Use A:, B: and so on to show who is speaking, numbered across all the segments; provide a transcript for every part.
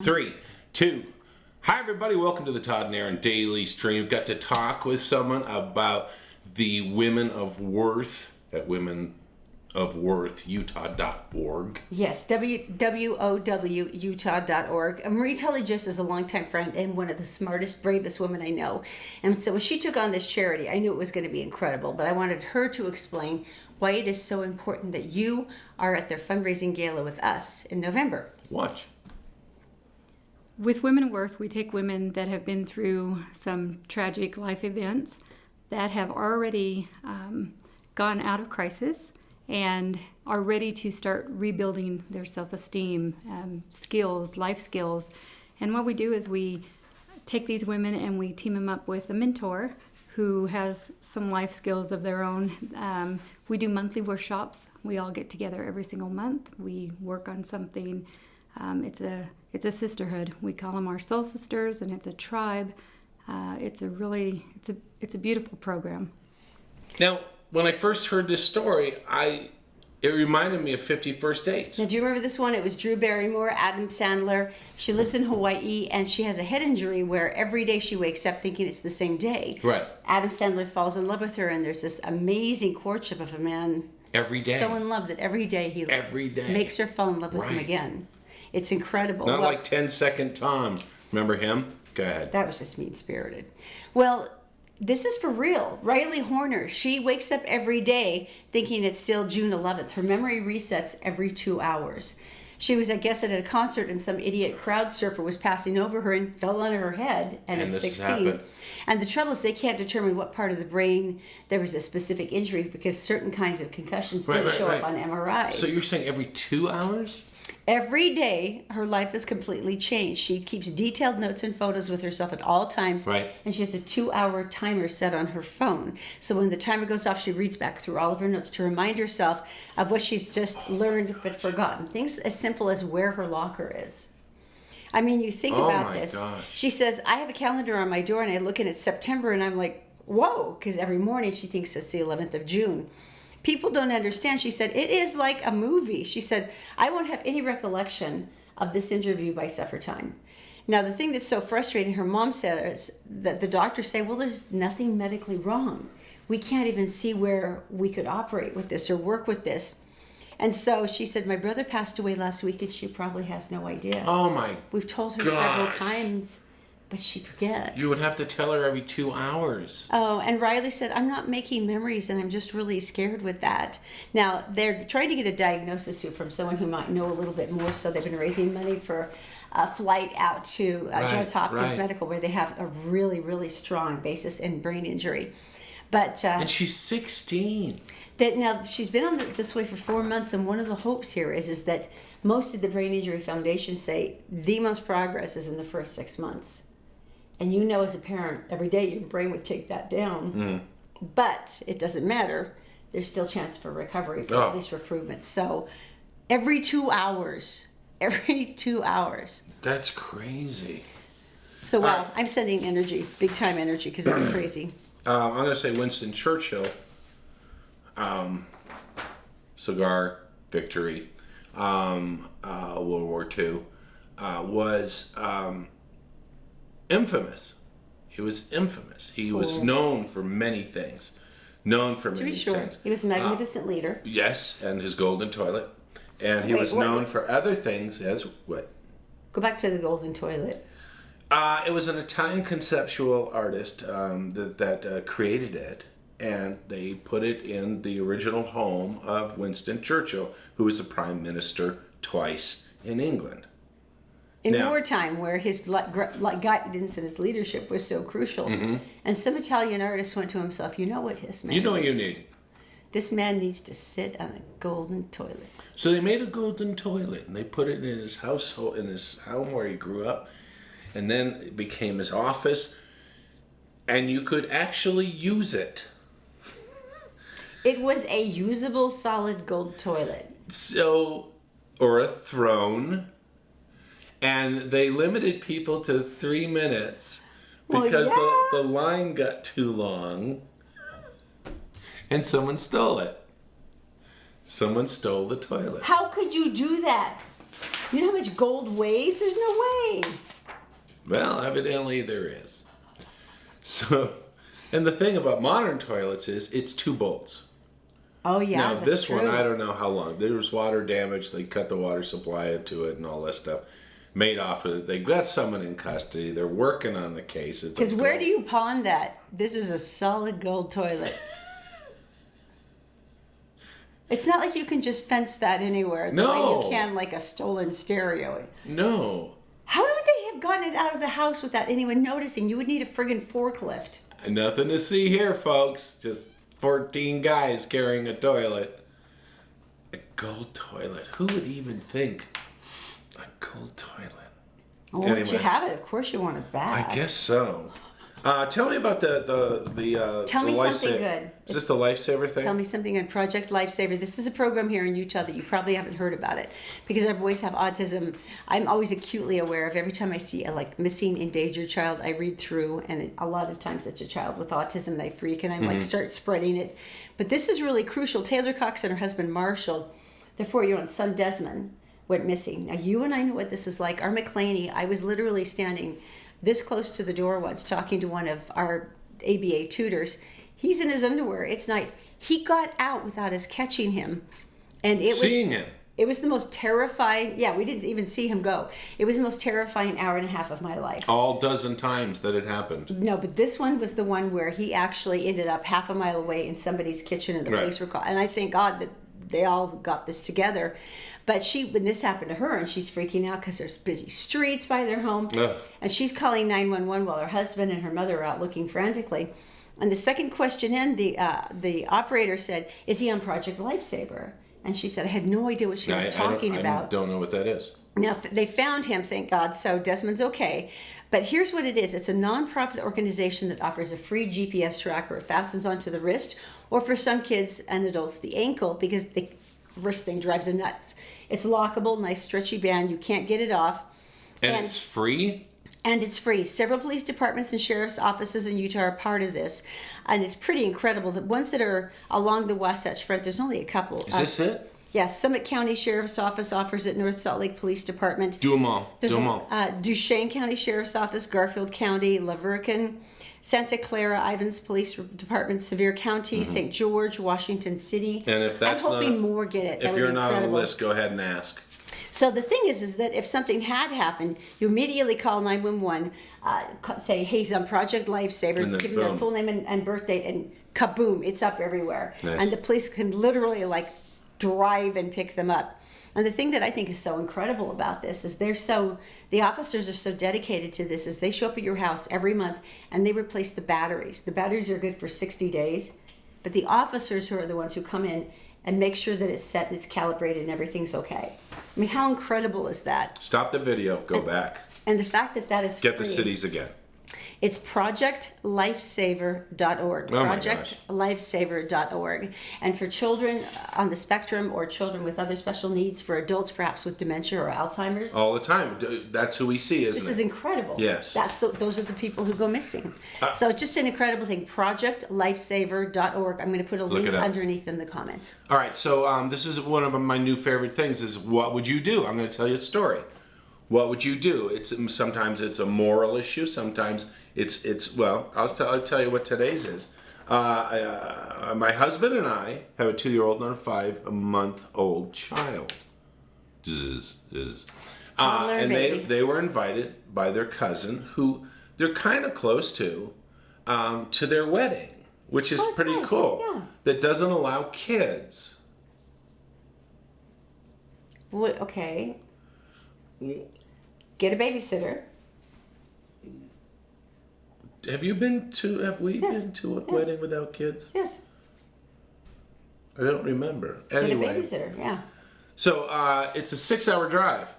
A: 3, 2. Hi everybody, welcome to the Todd and Erin Daily Stream. Got to talk with someone about the Women of Worth at womenofworthutah.org.
B: Yes, www.utah.org. Marie Tully just is a longtime friend and one of the smartest, bravest women I know. And so when she took on this charity, I knew it was going to be incredible, but I wanted her to explain why it is so important that you are at their fundraising gala with us in November.
A: Watch.
C: With Women of Worth, we take women that have been through some tragic life events that have already gone out of crisis and are ready to start rebuilding their self-esteem, skills, life skills. And what we do is we take these women and we team them up with a mentor who has some life skills of their own. We do monthly workshops. We all get together every single month. We work on something. It's a sisterhood. We call them our soul sisters, and it's a tribe. It's a beautiful program.
A: Now, when I first heard this story, it reminded me of 50 First Dates.
B: Now, do you remember this one? It was Drew Barrymore, Adam Sandler. She lives in Hawaii, and she has a head injury where every day she wakes up thinking it's the same day.
A: Right.
B: Adam Sandler falls in love with her, and there's this amazing courtship of a man
A: Every day.
B: so in love that every day he makes her fall in love with him again. It's incredible.
A: Not like 10-Second Tom. Remember him? Go ahead.
B: That was just mean-spirited. Well, this is for real. Riley Horner, she wakes up every day thinking it's still June 11th. Her memory resets every 2 hours. She was, I guess, at a concert and some idiot crowd surfer was passing over her and fell on her head. And at 16. And the trouble is they can't determine what part of the brain there was a specific injury because certain kinds of concussions don't show up on MRIs.
A: So you're saying every 2 hours?
B: Every day, her life is completely changed. She keeps detailed notes and photos with herself at all times.
A: Right.
B: And she has a 2-hour timer set on her phone. So when the timer goes off, she reads back through all of her notes to remind herself of what she's just learned but forgotten. Things as simple as where her locker is. I mean, you think about this.
A: Gosh.
B: She says, I have a calendar on my door and I look and it's September and I'm like, whoa, because every morning she thinks it's the 11th of June. People don't understand. She said, it is like a movie. She said, I won't have any recollection of this interview by supper time. Now, the thing that's so frustrating, her mom says that the doctors say, well, there's nothing medically wrong. We can't even see where we could operate with this or work with this. And so she said, my brother passed away last week and she probably has no idea.
A: Oh my
B: We've told her
A: gosh.
B: several times, but she forgets.
A: You would have to tell her every 2 hours.
B: Oh, and Riley said, I'm not making memories and I'm just really scared with that. Now, they're trying to get a diagnosis from someone who might know a little bit more, so they've been raising money for a flight out to Johns Hopkins Medical, where they have a really, really strong basis in brain injury. But
A: and she's 16.
B: Now, she's been on this way for 4 months, and one of the hopes here is that most of the Brain Injury Foundations say the most progress is in the first 6 months. And you know, as a parent, every day your brain would take that down. But it doesn't matter. There's still a chance for recovery, at least for improvement. So every 2 hours.
A: That's crazy.
B: So, I'm sending energy, big time energy, because that's crazy.
A: I'm going to say Winston Churchill, cigar, victory, World War II, was... infamous. He was infamous. He was known for many things. He was
B: a magnificent leader.
A: Yes, and his golden toilet. And he was known for other things as what?
B: Go back to the golden toilet.
A: It was an Italian conceptual artist that created it. And they put it in the original home of Winston Churchill, who was the prime minister twice in England.
B: In wartime, where his guidance and his leadership was so crucial. And some Italian artist went to himself, you know what this man
A: You know what you
B: needs?
A: need.
B: This man needs to sit on a golden toilet.
A: So they made a golden toilet, and they put it in his household, in his home where he grew up. And then it became his office, and you could actually use it.
B: It was a usable, solid gold toilet.
A: Or a throne. And they limited people to 3 minutes because the line got too long. And someone stole it. Someone stole the toilet.
B: How could you do that? You know how much gold weighs? There's no way.
A: Well, evidently there is. So, and the thing about modern toilets is it's 2 bolts.
B: Oh yeah,
A: Now
B: that's
A: this
B: true.
A: one, I don't know how long. There was water damage. They cut the water supply into it and all that stuff. Made off of it. They got someone in custody. They're working on the case.
B: Because where do you pawn that? This is a solid gold toilet. It's not like you can just fence that anywhere. The way you can like a stolen stereo.
A: No.
B: How would they have gotten it out of the house without anyone noticing? You would need a friggin' forklift.
A: Nothing to see here, folks. Just 14 guys carrying a toilet. A gold toilet. Who would even think a gold toilet?
B: Well, once you have it, of course you want it back.
A: I guess so. Tell me about the
B: Tell me
A: the
B: something good.
A: Is this the Lifesaver thing?
B: Tell me something on Project Lifesaver. This is a program here in Utah that you probably haven't heard about it because our boys have autism. I'm always acutely aware of every time I see a missing, endangered child. I read through, and a lot of times it's a child with autism. They freak, and I start spreading it. But this is really crucial. Taylor Cox and her husband Marshall, their 4-year-old son Desmond, went missing. Now you and I know what this is like. Our McClaney, I was literally standing this close to the door once talking to one of our ABA tutors. He's in his underwear. It's night. He got out without us catching him. And
A: Seeing him.
B: It was the most terrifying. Yeah, we didn't even see him go. It was the most terrifying hour and a half of my life.
A: All dozen times that it happened.
B: No, but this one was the one where he actually ended up half a mile away in somebody's kitchen and the police were called. And I thank God that they all got this together. But when this happened to her, and she's freaking out because there's busy streets by their home, and she's calling 911 while her husband and her mother are out looking frantically. And the second question in, the operator said, "Is he on Project Lifesaver?" And she said, "I had no idea what she was talking about."
A: I don't know what that is.
B: Now, they found him, thank God, so Desmond's okay. But here's what it is. It's a nonprofit organization that offers a free GPS tracker. It fastens onto the wrist, or for some kids and adults, the ankle, because the wrist thing drives them nuts. It's lockable, nice stretchy band. You can't get it off.
A: And it's free?
B: And it's free. Several police departments and sheriff's offices in Utah are part of this. And it's pretty incredible. The ones that are along the Wasatch Front, there's only a couple.
A: Is this it?
B: Yes, Summit County Sheriff's Office offers it, North Salt Lake Police Department.
A: Do them all.
B: Duchesne County Sheriff's Office, Garfield County, La Verkin, Santa Clara, Ivans Police Department, Sevier County, St. George, Washington City.
A: And if that's
B: I'm hoping more get it.
A: If you're not on the list, go ahead and ask.
B: So the thing is that if something had happened, you immediately call 911, say, "Hey, he's on Project Lifesaver," give them their full name and birth date, and kaboom, it's up everywhere.
A: Nice.
B: And the police can literally drive and pick them up. And the thing that I think is so incredible about this is the officers are so dedicated to this, is they show up at your house every month and they replace the batteries. The batteries are good for 60 days, but the officers who are the ones who come in and make sure that it's set and it's calibrated and everything's okay. I mean, how incredible is that?
A: Stop the video, go back.
B: And the fact that is free.
A: Get the cities again.
B: It's projectlifesaver.org.
A: Oh
B: projectlifesaver.org. And for children on the spectrum or children with other special needs, for adults perhaps with dementia or Alzheimer's.
A: All the time. That's who we see, isn't it?
B: This is incredible.
A: Yes.
B: Those are the people who go missing. So it's just an incredible thing. Projectlifesaver.org. I'm going to put a link underneath in the comments.
A: All right. So this is one of my new favorite things is what would you do? I'm going to tell you a story. What would you do? Sometimes it's a moral issue. Sometimes well, I'll tell you what today's is. My husband and I have a 2-year-old and a 5-month-old child. And they were invited by their cousin, who they're kind of close to their wedding, which is pretty nice. Cool. Yeah. That doesn't allow kids.
B: What? Okay. Get a babysitter.
A: Have we been to a wedding without kids?
B: Yes.
A: I don't remember. Anyway.
B: Get a babysitter, yeah.
A: So it's a 6-hour drive.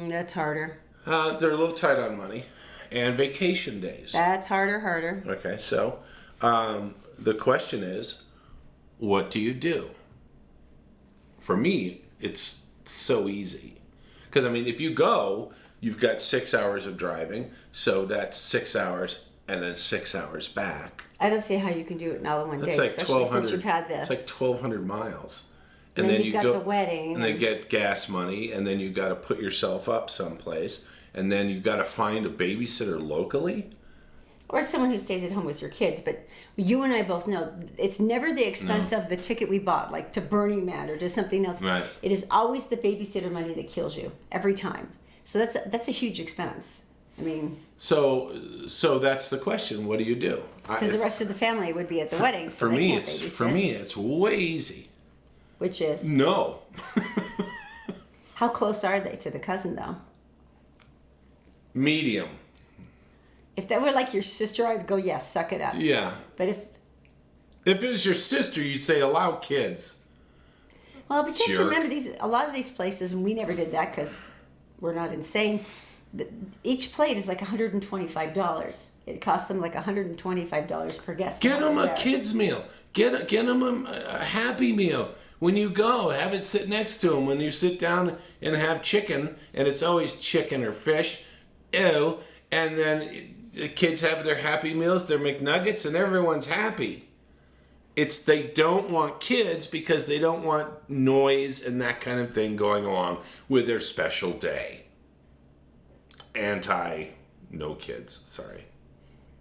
B: That's harder.
A: They're a little tight on money. And vacation days.
B: That's harder.
A: Okay, so the question is, what do you do? For me, it's so easy. Because, I mean, if you go, you've got 6 hours of driving, so that's 6 hours and then 6 hours back.
B: I don't see how you can do it in all in one day,
A: That's like
B: especially
A: 1,200.
B: since you've had this.
A: It's like 1,200 miles.
B: And then you've got the wedding.
A: And then get gas money, and then you got to put yourself up someplace, and then you got to find a babysitter locally.
B: Or someone who stays at home with your kids. But you and I both know it's never the expense of the ticket we bought, like to Burning Man or to something else.
A: Right.
B: It is always the babysitter money that kills you every time. So that's a huge expense. I mean,
A: so that's the question. What do you do?
B: Because the rest of the family would be at the wedding, so
A: for
B: they
A: me,
B: can't
A: it's
B: babysit.
A: for me, it's way easy.
B: Which is
A: No.
B: how close are they to the cousin though?
A: Medium.
B: If that were like your sister, I'd go, yes, suck it up.
A: Yeah.
B: But if
A: it was your sister, you'd say allow kids.
B: well, but you have to
A: Jerk.
B: remember a lot of these places, and we never did that because we're not insane. Each plate is like $125. It costs them like $125 per guest.
A: Get them a
B: there.
A: kids meal. Get them a happy meal. When you go, have it sit next to them. When you sit down and have chicken, and it's always chicken or fish, ew. And then the kids have their happy meals, their McNuggets, and everyone's happy. It's they don't want kids because they don't want noise and that kind of thing going along with their special day. No kids, sorry.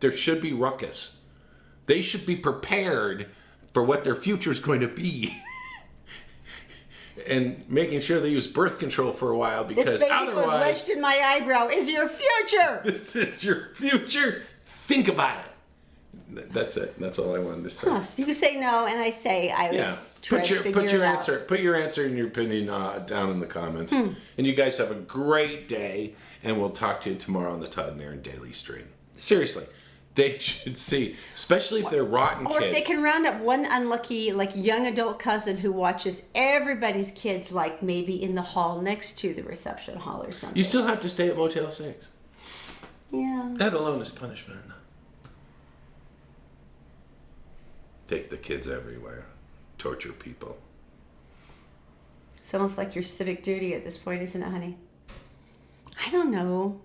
A: There should be ruckus. They should be prepared for what their future is going to be. And making sure they use birth control for a while because
B: This baby foot
A: otherwise...
B: wedged in my eyebrow is your future.
A: This is your future. Think about it. That's it. That's all I wanted to say.
B: Huh, so you say no, and I say I would try to figure it out.
A: Put your answer and your opinion down in the comments. And you guys have a great day, and we'll talk to you tomorrow on the Todd and Erin Daily Stream. Seriously, they should see, especially if they're rotten
B: Or
A: kids.
B: if they can round up one unlucky, like young adult cousin who watches everybody's kids, like maybe in the hall next to the reception hall or something.
A: You still have to stay at Motel 6.
B: Yeah.
A: That alone is punishment enough. Take the kids everywhere. Torture people.
B: It's almost like your civic duty at this point, isn't it, honey? I don't know.